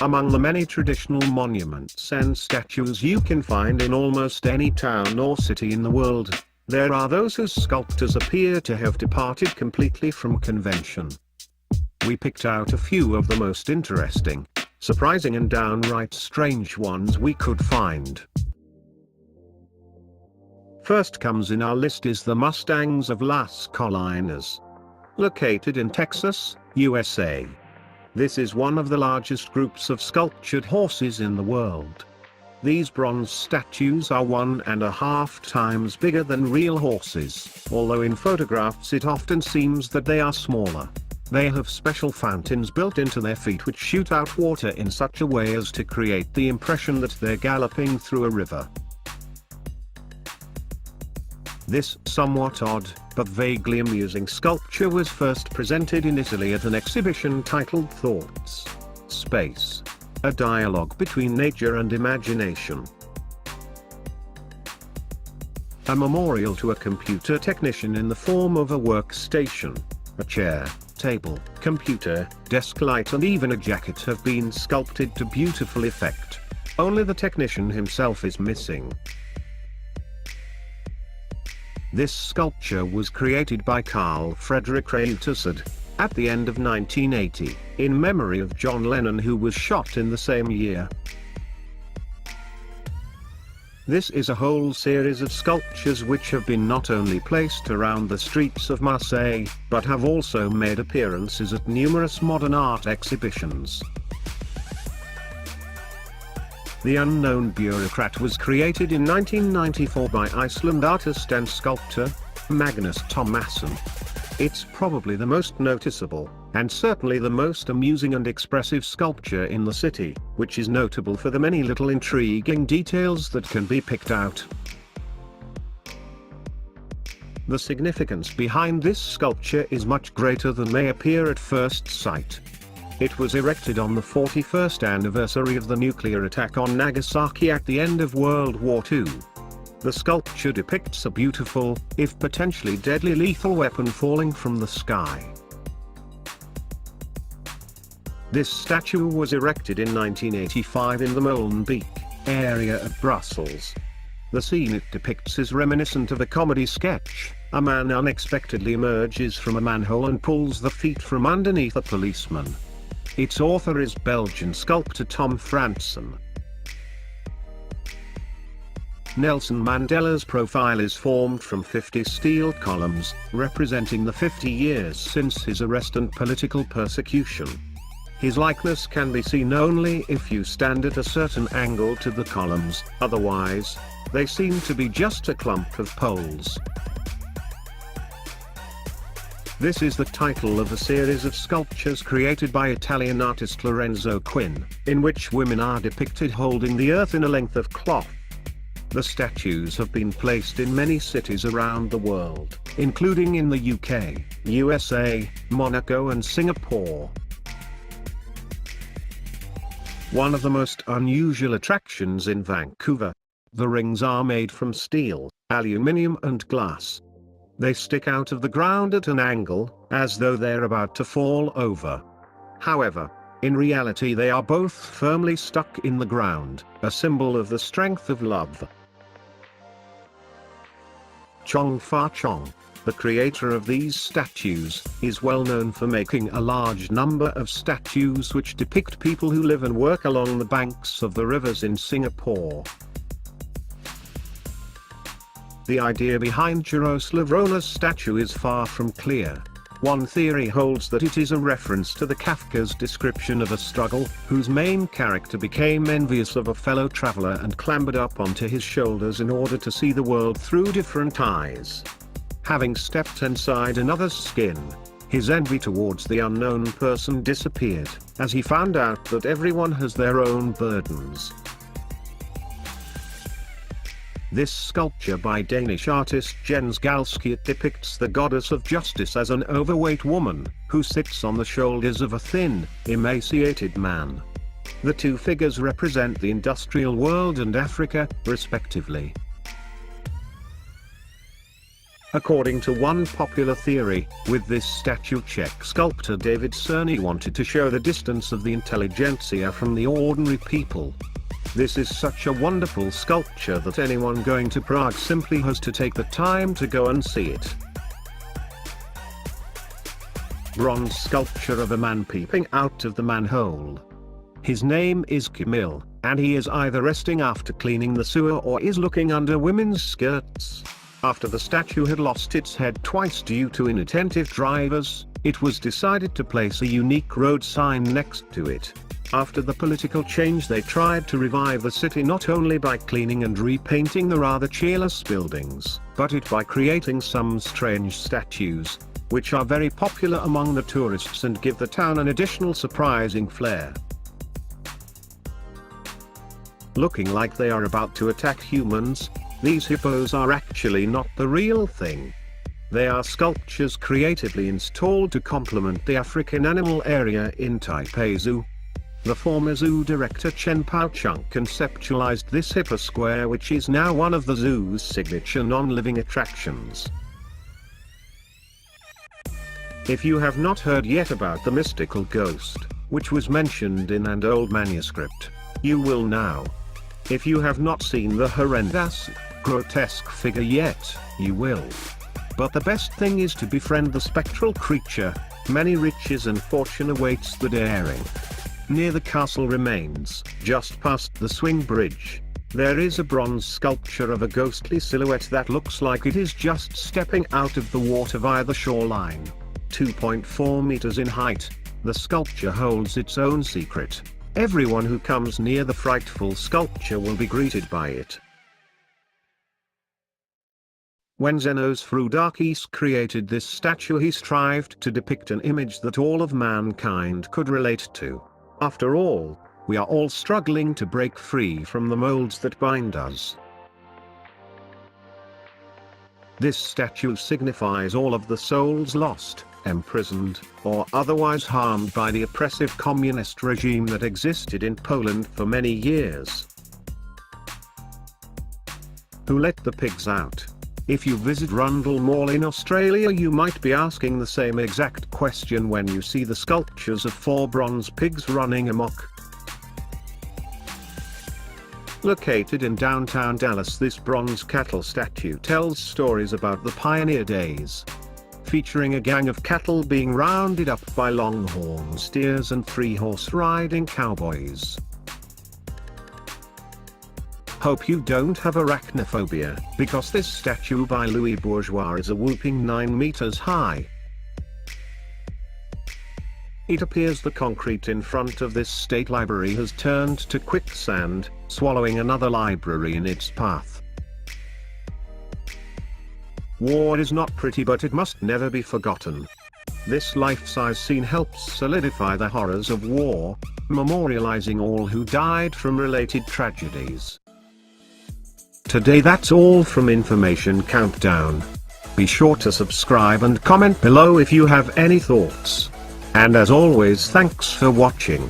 Among the many traditional monuments and statues you can find in almost any town or city in the world, there are those whose sculptors appear to have departed completely from convention. We picked out a few of the most interesting, surprising and downright strange ones we could find. First comes in our list is the Mustangs of Las Colinas. Located in Texas, USA. This is one of the largest groups of sculptured horses in the world. These bronze statues are 1.5 times bigger than real horses, although in photographs it often seems that they are smaller. They have special fountains built into their feet which shoot out water in such a way as to create the impression that they're galloping through a river. This somewhat odd, but vaguely amusing sculpture was first presented in Italy at an exhibition titled Thoughts, Space, a dialogue between nature and imagination. A memorial to a computer technician in the form of a workstation, a chair, table, computer, desk light and even a jacket have been sculpted to beautiful effect. Only the technician himself is missing. This sculpture was created by Carl Friedrich Reuterswärd at the end of 1980, in memory of John Lennon, who was shot in the same year. This is a whole series of sculptures which have been not only placed around the streets of Marseille, but have also made appearances at numerous modern art exhibitions. The Unknown Bureaucrat was created in 1994 by Iceland artist and sculptor, Magnus Thomasson. It's probably the most noticeable, and certainly the most amusing and expressive sculpture in the city, which is notable for the many little intriguing details that can be picked out. The significance behind this sculpture is much greater than may appear at first sight. It was erected on the 41st anniversary of the nuclear attack on Nagasaki at the end of World War II. The sculpture depicts a beautiful, if potentially deadly lethal weapon falling from the sky. This statue was erected in 1985 in the Molenbeek area of Brussels. The scene it depicts is reminiscent of a comedy sketch. A man unexpectedly emerges from a manhole and pulls the feet from underneath a policeman. Its author is Belgian sculptor Tom Franssen. Nelson Mandela's profile is formed from 50 steel columns, representing the 50 years since his arrest and political persecution. His likeness can be seen only if you stand at a certain angle to the columns, otherwise, they seem to be just a clump of poles. This is the title of a series of sculptures created by Italian artist Lorenzo Quinn, in which women are depicted holding the earth in a length of cloth. The statues have been placed in many cities around the world, including in the UK, USA, Monaco and Singapore. One of the most unusual attractions in Vancouver. The rings are made from steel, aluminium and glass. They stick out of the ground at an angle, as though they're about to fall over. However, in reality they are both firmly stuck in the ground, a symbol of the strength of love. Chong Fa Chong, the creator of these statues, is well known for making a large number of statues which depict people who live and work along the banks of the rivers in Singapore. The idea behind Jaroslavrona's statue is far from clear. One theory holds that it is a reference to the Kafka's description of a struggle, whose main character became envious of a fellow traveler and clambered up onto his shoulders in order to see the world through different eyes. Having stepped inside another's skin, his envy towards the unknown person disappeared, as he found out that everyone has their own burdens. This sculpture by Danish artist Jens Galschiot depicts the goddess of justice as an overweight woman, who sits on the shoulders of a thin, emaciated man. The two figures represent the industrial world and Africa, respectively. According to one popular theory, with this statue, Czech sculptor David Cerny wanted to show the distance of the intelligentsia from the ordinary people. This is such a wonderful sculpture that anyone going to Prague simply has to take the time to go and see it. Bronze sculpture of a man peeping out of the manhole. His name is Kamil, and he is either resting after cleaning the sewer or is looking under women's skirts. After the statue had lost its head twice due to inattentive drivers, it was decided to place a unique road sign next to it. After the political change, they tried to revive the city not only by cleaning and repainting the rather cheerless buildings, but by creating some strange statues, which are very popular among the tourists and give the town an additional surprising flair. Looking like they are about to attack humans, these hippos are actually not the real thing. They are sculptures creatively installed to complement the African animal area in Taipei Zoo. The former zoo director Chen Pao-chung conceptualized this hippo square, which is now one of the zoo's signature non-living attractions. If you have not heard yet about the mystical ghost, which was mentioned in an old manuscript, you will now. If you have not seen the horrendous, grotesque figure yet, you will. But the best thing is to befriend the spectral creature. Many riches and fortune awaits the daring. Near the castle remains, just past the swing bridge, there is a bronze sculpture of a ghostly silhouette that looks like it is just stepping out of the water via the shoreline. 2.4 meters in height, the sculpture holds its own secret. Everyone who comes near the frightful sculpture will be greeted by it. When Zenos Frudakis created this statue, he strived to depict an image that all of mankind could relate to. After all, we are all struggling to break free from the molds that bind us. This statue signifies all of the souls lost, imprisoned, or otherwise harmed by the oppressive communist regime that existed in Poland for many years. Who let the pigs out? If you visit Rundle Mall in Australia, you might be asking the same exact question when you see the sculptures of 4 bronze pigs running amok. Located in downtown Dallas, this bronze cattle statue tells stories about the pioneer days, featuring a gang of cattle being rounded up by longhorn steers and free horse riding cowboys. Hope you don't have arachnophobia, because this statue by Louis Bourgeois is a whopping 9 meters high. It appears the concrete in front of this state library has turned to quicksand, swallowing another library in its path. War is not pretty, but it must never be forgotten. This life-size scene helps solidify the horrors of war, memorializing all who died from related tragedies. Today that's all from Information Countdown. Be sure to subscribe and comment below if you have any thoughts. And as always, thanks for watching.